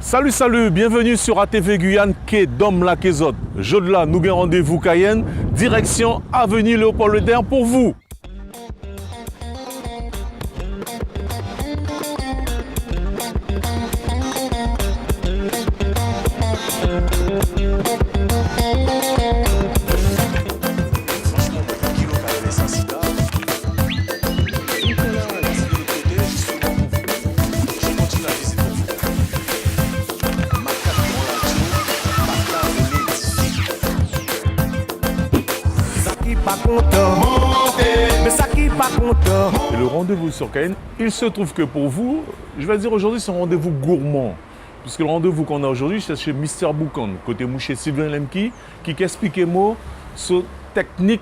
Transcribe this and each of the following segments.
Salut, salut, bienvenue sur ATV Guyane, quai d'Homme la Kézot. Jodla, nous avons rendez-vous Cayenne, direction Avenue Léopold Leder pour vous. Et le rendez-vous sur Cayenne, il se trouve que pour vous, je vais dire aujourd'hui, c'est un rendez-vous gourmand. Puisque le rendez-vous qu'on a aujourd'hui, c'est chez Mr. Boucan, côté mouché Sylvain Lemki, qui explique moi sur technique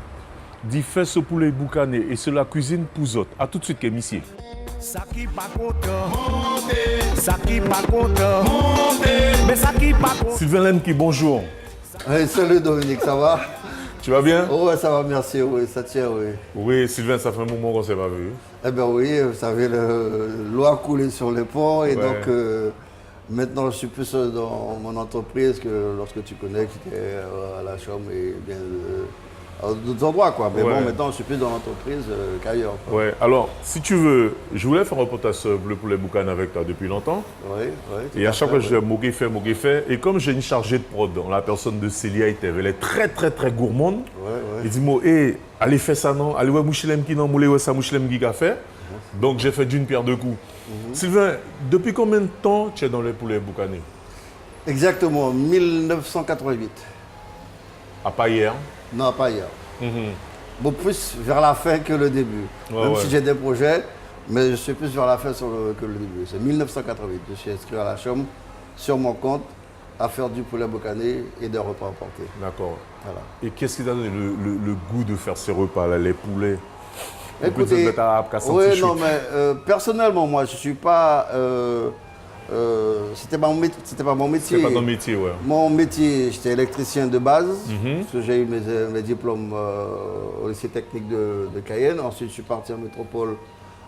d'y faire ce poulet boucané et sur la cuisine pouzotte. A tout de suite, Kémissier. Sylvain Lemki, bonjour. Hey, salut Dominique, ça va? Tu vas bien? Oh, ouais, ça va, merci, oui, ça tient, oui. Oui, Sylvain, ça fait un moment qu'on ne s'est pas vu. Eh bien oui, vous savez, l'eau a coulé sur les ponts et Ouais. donc maintenant je suis plus dans mon entreprise que lorsque tu connais que j'étais à la chambre et bien à d'autres endroits, quoi. Mais Ouais. bon, maintenant je suis plus dans l'entreprise qu'ailleurs, quoi. Ouais, alors, si tu veux, je voulais faire un reportage sur le poulet boucané avec toi depuis longtemps. Oui, oui. tout Et à chaque fois, fait, je dis mogué fait. Et comme j'ai une chargée de prod, dans la personne de Célia Etev, elle est très gourmande. Ouais, ouais. Il dit, moi, hey, allez faire ça, non? Allez, ouais, Mouchilem qui non, moulé, ouais, ça, Mouchilem qui a fait. Donc, j'ai fait d'une pierre deux coups. Sylvain, depuis combien de temps tu es dans le poulet boucané? Exactement, 1988. À pas hier. Non, pas hier. Bon, plus vers la fin que le début. Ouais, Même ouais. si j'ai des projets, mais je suis plus vers la fin que le début. C'est 1988. Je suis inscrit à la chambre, sur mon compte, à faire du poulet boucané et des repas emportés. D'accord. Voilà. Et qu'est-ce qui t'a donné le goût de faire ces repas, là, les poulets? Écoutez, oui, non, mais personnellement, moi, je ne suis pas... c'était pas mon métier. C'est pas ton métier, ouais. Mon métier, j'étais électricien de base, parce que j'ai eu mes diplômes au lycée technique de Cayenne. Ensuite, je suis parti en métropole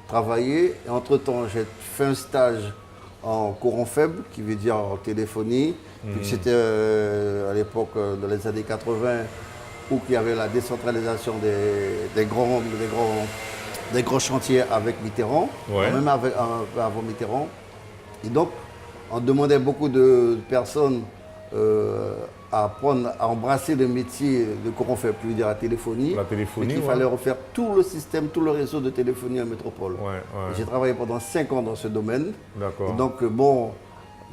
travailler. Et entre-temps, j'ai fait un stage en courant faible, qui veut dire en téléphonie. Puis c'était à l'époque, dans les années 80, où il y avait la décentralisation des grands chantiers avec Mitterrand, Ouais. même avant Mitterrand. Et donc, on demandait beaucoup de personnes à embrasser le métier de courant faible, plus dire la téléphonie. La téléphonie, Et qu'il ouais. fallait refaire tout le système, tout le réseau de téléphonie en métropole. Ouais, ouais. J'ai travaillé pendant 5 ans dans ce domaine. D'accord. Et donc, bon,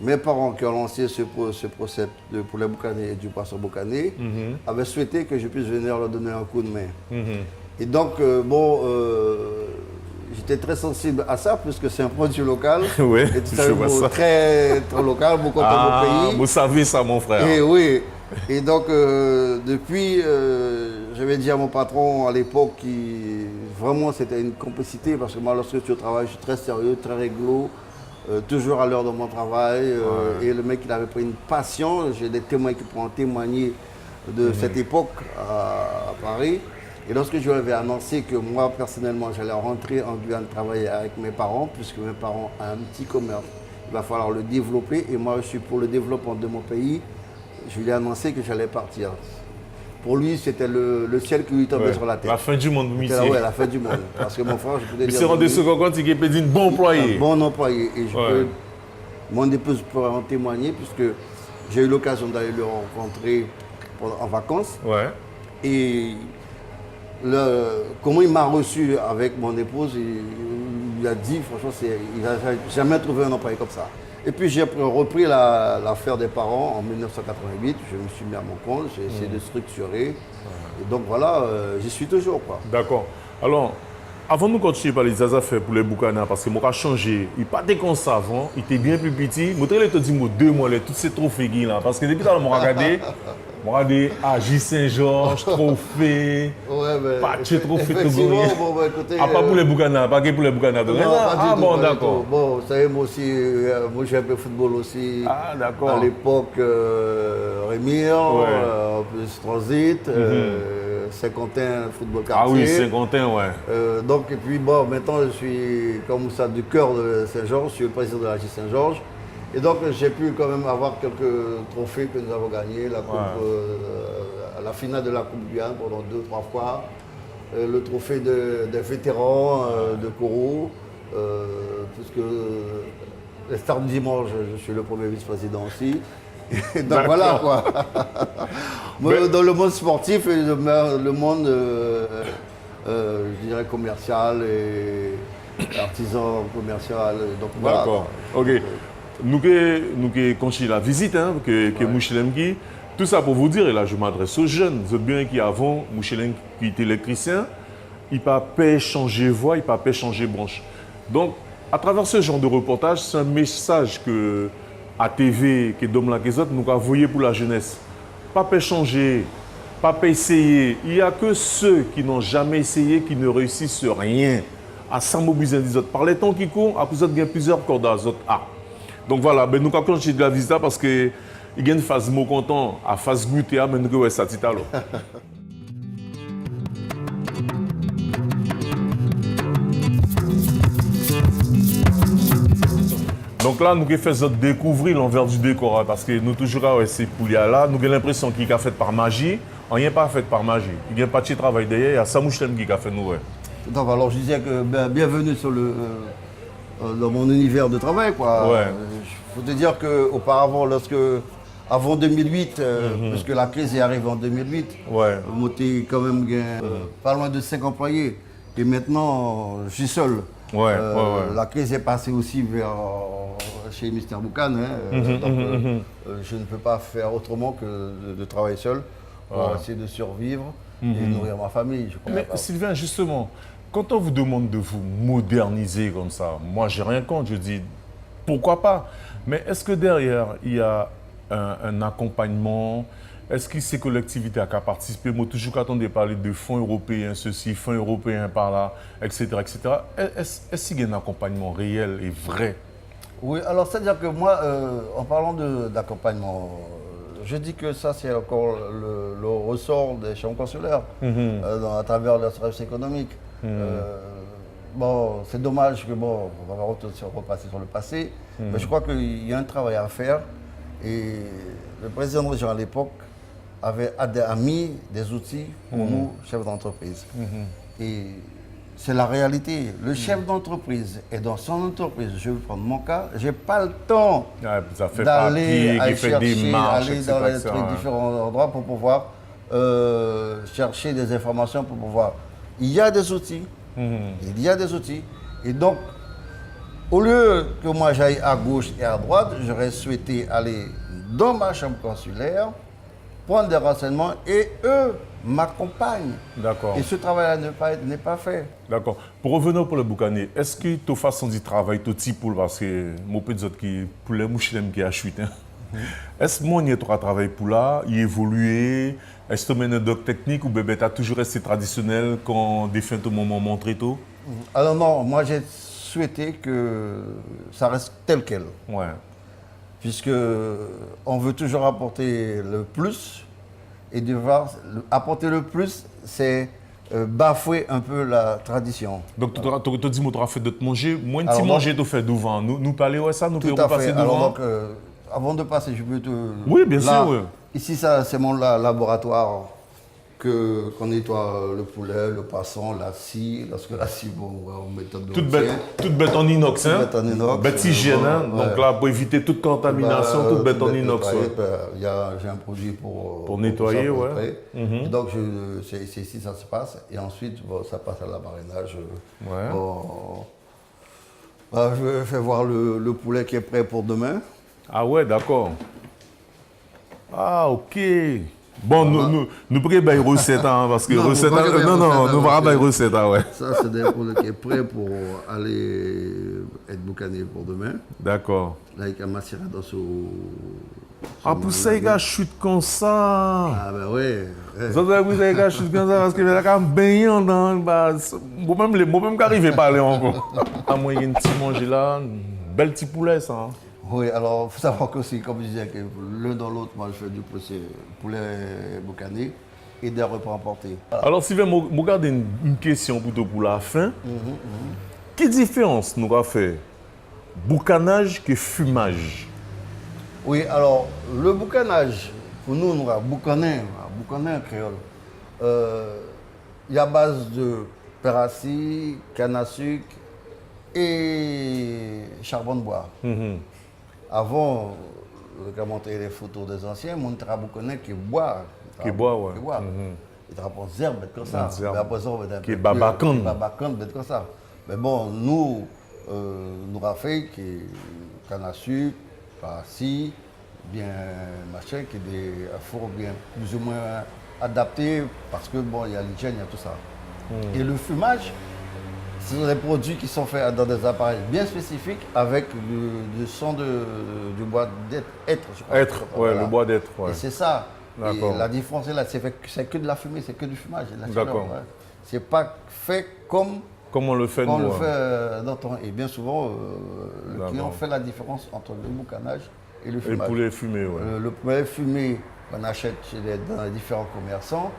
mes parents qui ont lancé ce procès de poulet boucané et du poisson boucané avaient souhaité que je puisse venir leur donner un coup de main. Et donc, j'étais très sensible à ça, puisque c'est un produit local. Ouais, et tu je sais, vois ça. très local, beaucoup de mon pays. Vous savez ça, mon frère. Et oui. Et donc, depuis, j'avais dit à mon patron à l'époque, vraiment c'était une complicité, parce que moi, lorsque je suis au travail, je suis très sérieux, très réglo, toujours à l'heure de mon travail. Et le mec, il avait pris une passion. J'ai des témoins qui pourront témoigner de cette époque à Paris. Et lorsque je lui avais annoncé que moi, personnellement, j'allais rentrer en Guyane travailler avec mes parents, puisque mes parents ont un petit commerce, il va falloir le développer. Et moi, je suis pour le développement de mon pays. Je lui ai annoncé que j'allais partir. Pour lui, c'était le ciel qui lui tombait Ouais. sur la tête. La fin du monde, C'était monsieur. la fin du monde. Parce que mon frère, je pouvais Il dire... s'est rendu ce quand il peut dire bon employé. Un bon employé. Et Ouais. mon épouse pourrait en témoigner, puisque j'ai eu l'occasion d'aller le rencontrer en vacances. Ouais. Et comment il m'a reçu avec mon épouse, il lui a dit, franchement, il n'a jamais trouvé un employé comme ça. Et puis j'ai repris l'affaire des parents en 1988, je me suis mis à mon compte, j'ai essayé de structurer. Et donc voilà, j'y suis toujours, quoi. D'accord. Alors, avant de continuer par les affaires pour les boucanas, parce que moi, j'ai changé. Il pas comme ça avant, il était bien plus petit. Moi, je te dis, moi, 2 mois, tous ces trophées là. Parce que depuis que je regardé, J. Saint-Georges, trophée, Ouais, mais pas de trophée tout effectivement, gagné. bon, bah, écoutez, Ah, pas pour les boucanas, pas que pour les boucanas. non, pas du tout, bon, pas du d'accord. tout. Bon, vous savez, moi aussi, moi j'ai un peu football aussi. Ah, d'accord. À l'époque, Rémire, Ouais. en plus Transit, Saint-Quentin, football quartier. Ah oui, Saint-Quentin, ouais. Donc, et puis bon, maintenant je suis comme ça du cœur de Saint-Georges, je suis le président de la J. Saint-Georges. Et donc j'ai pu quand même avoir quelques trophées que nous avons gagnés, la coupe, la finale de la Coupe Guyane pendant 2-3 fois, le trophée des vétérans de Koro, puisque les Stars du Dimanche, je suis le premier vice-président aussi. Et donc voilà quoi. Dans le monde sportif et le monde, je dirais, commercial et artisan commercial. Donc voilà. D'accord. Ok. Nous qui continuons la visite, hein, que Mouchelemki. Tout ça pour vous dire, et là je m'adresse aux jeunes, vous êtes bien qui avant, Mouchelemki qui était électricien, il ne peut pas changer voix, il ne peut pas changer branche. Donc, à travers ce genre de reportage, c'est un message que à TV, que Dom la Kézot, nous avons envoyé pour la jeunesse. Pas changer, pas essayer. Il n'y a que ceux qui n'ont jamais essayé qui ne réussissent rien. À ça, mobiliser les autres. Par les temps qui courent, après ça, il y a plusieurs cordes à autres. Donc voilà, ben, nous avons continué de la visite parce que il y a une phase mot content, à phase goûter, mais nous avons ça. Donc là, nous avons fait découvrir l'envers du décor parce que nous toujours à ces poulias-là, nous avons l'impression qu'il a fait par magie, rien pas fait par magie. Il y a pas de travail derrière, il y a Samouchlem qui a fait nous. Donc, alors je disais que bienvenue dans mon univers de travail. Il faut te dire qu'auparavant, avant 2008, puisque la crise est arrivée en 2008, on était quand même pas loin de 5 employés. Et maintenant, je suis seul. La crise est passée aussi chez Mister Boucan. Je ne peux pas faire autrement que de travailler seul pour essayer de survivre et nourrir ma famille. Mais Sylvain, justement, quand on vous demande de vous moderniser comme ça, moi j'ai rien contre, je dis pourquoi pas. Mais est-ce que derrière, il y a un accompagnement? Est-ce que ces collectivités ont participé? Moi, toujours quand on parler de fonds européens, ceci, fonds européens par là, etc. etc. Est-ce qu'il y a un accompagnement réel et vrai? Oui, alors c'est-à-dire que moi, en parlant d'accompagnement, je dis que ça c'est encore le ressort des chambres consulaires à travers leur service économique. Bon, c'est dommage que on va repasser sur le passé, mais je crois qu'il y a un travail à faire et le président de région à l'époque a mis des outils pour nous, chefs d'entreprise. Et c'est la réalité. Le chef d'entreprise est dans son entreprise. Je vais prendre mon cas. Je n'ai pas le temps d'aller chercher, aller dans les différents endroits pour pouvoir chercher des informations, pour pouvoir... Il y a des outils. Il y a des outils. Et donc, au lieu que moi j'aille à gauche et à droite, j'aurais souhaité aller dans ma chambre consulaire, prendre des renseignements et eux m'accompagnent. D'accord. Et ce travail-là n'est pas fait. D'accord. Pour revenir pour le boucané, est-ce que tu façon de travail, tu petit pour parce que mon petit qui pour les mouchilem qui a chuté. Est-ce que mon y travail pour là, il évolué? Est-ce que tu mènes un doc technique ou bébé tu as toujours resté traditionnel quand des fins au moment montré tout? Alors non, moi j'ai souhaité que ça reste tel quel. Ouais. Puisque on veut toujours apporter le plus et devoir apporter le plus, c'est bafouer un peu la tradition. Donc tu te dis, tu as fait de te manger, moins de manger, tu fais devant. Nous parler de ça, nous pouvons passer devant. Alors donc, avant de passer, je peux te... Oui, bien sûr. Oui. Ici, c'est mon laboratoire qu'on nettoie le poulet, le poisson, la scie. Lorsque la scie, on met toute bête en inox. Toute bête en inox. Bête hygiène. Donc là, pour éviter toute contamination, toute bête en inox. J'ai un produit pour nettoyer, Donc, c'est ici ça se passe. Et ensuite, ça passe à l'abarinage. Je vais voir le poulet qui est prêt pour demain. Ah ouais, d'accord. Ah, ok. Bon, nous prenons des recettes, parce que recettes... Non, nous verrons des recettes, ouais. Ça, c'est des produits qui est prêt pour aller être boucané pour demain. D'accord. Là, il y a Massira dans ce... Ah, pour ça, il y a chute comme ça. Ah, ben oui. Vous avez une chute comme ça, parce que là, quand baignant dans... Moi-même, qui arrive à parler encore. Ah, moi, il y a un petit manger là, un bel petit poulet, ça. Oui, alors il faut savoir que aussi, comme je disais, que l'un dans l'autre, moi je fais du poulet boucané et des repas emportés. Voilà. Alors Sylvain, je garde une question pour la fin. Quelle différence nous a fait boucanage que fumage? Oui, alors, le boucanage, pour nous, nous avons boucanin en créole. Il y a base de perassis, canne à sucre et charbon de bois. Avant, quand on montrait les photos des anciens, on montre boucanin qui boit. Qui boit, ouais. Qui boit. Il te rapporte zerbe, comme ça. Zerbe. Mais après ça, on va être Qui est babacan. Babacan, comme ça. Mais bon, nous, nous avons fait qui canne à sucre, perassis, bien machin, qui est des fours bien plus ou moins adaptés parce que bon, il y a l'hygiène, il y a tout ça. Et le fumage, ce sont des produits qui sont faits dans des appareils bien spécifiques avec du son du bois d'être. Je crois. Être, ouais, Voilà. le bois d'être. Ouais. Et c'est ça. D'accord. Et la différence est là, c'est que de la fumée, c'est que du fumage. et de la chaleur, D'accord. ouais. C'est pas fait comme Comment on le fait, on nous le hein. fait dans ton. Et bien souvent, le D'accord. client fait la différence entre le boucanage et le Et le fumage. poulet fumé, ouais. Le poulet fumé qu'on achète dans les différents commerçants,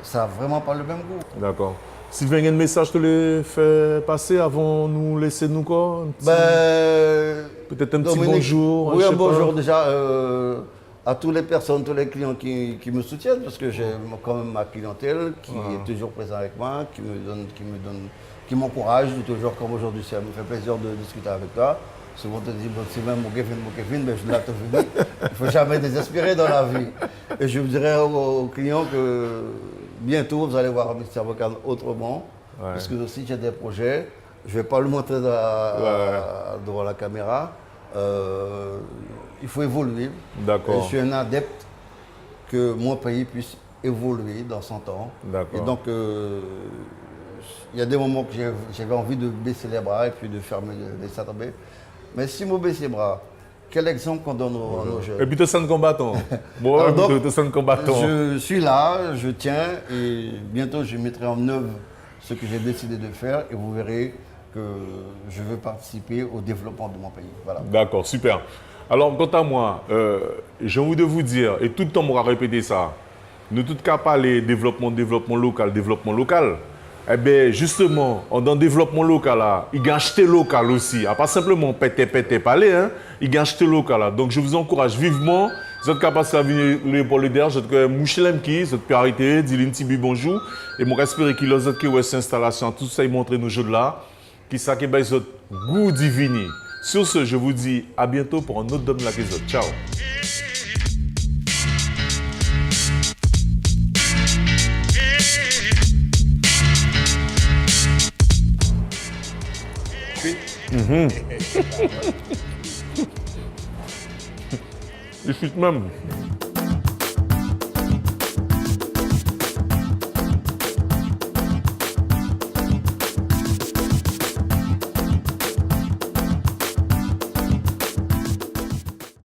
ça n'a vraiment pas le même goût. D'accord. Sylvain, il y a un message que tu les fais passer avant de nous laisser nous quoi? Peut-être un petit Dominique, bonjour. Oui, je un sais bonjour pas. déjà à toutes les personnes, tous les clients qui me soutiennent, parce que j'ai quand même ma clientèle qui est toujours présente avec moi, qui m'encourage toujours, comme aujourd'hui, ça me fait plaisir de discuter avec toi. Souvent, on te dit, bon, c'est même mon Kevin, mais je dois te venir. Il ne faut jamais désespérer dans la vie. Et je dirais aux clients que bientôt, vous allez voir Mr. Bocan autrement, parce que aussi j'ai des projets. Je ne vais pas le montrer devant la caméra. Il faut évoluer. D'accord. Et je suis un adepte que mon pays puisse évoluer dans son temps. D'accord. Et donc, il y a des moments que j'avais envie de baisser les bras et puis de fermer les tomber. Mais si je baisse les bras, quel exemple qu'on donne à nos jeunes? Et puis, tu es un combattant. Bon, Alors donc, tu es un combattant. Je suis là, je tiens et bientôt je mettrai en œuvre ce que j'ai décidé de faire et vous verrez que je veux participer au développement de mon pays. Voilà. D'accord, super. Alors, quant à moi, j'ai envie de vous dire, et tout le temps, on va répéter ça, nous tout cas parler développement local. Eh bien, justement, dans le développement local, là, il y a acheté local aussi. Pas simplement péter, parler, hein, il y a acheté local. Là. Donc, je vous encourage vivement. Vous êtes capable de venir l'épaule d'air, je te mouchelem qui, je te arrêter, dire un petit bonjour. Et moi, j'espère qu'il y a cette installation, tout ça, il montre nos jeux là, qui ça qui baisse votre goût divini. Sur ce, je vous dis à bientôt pour un autre Dom la Guézotte. Ciao. Il fit même.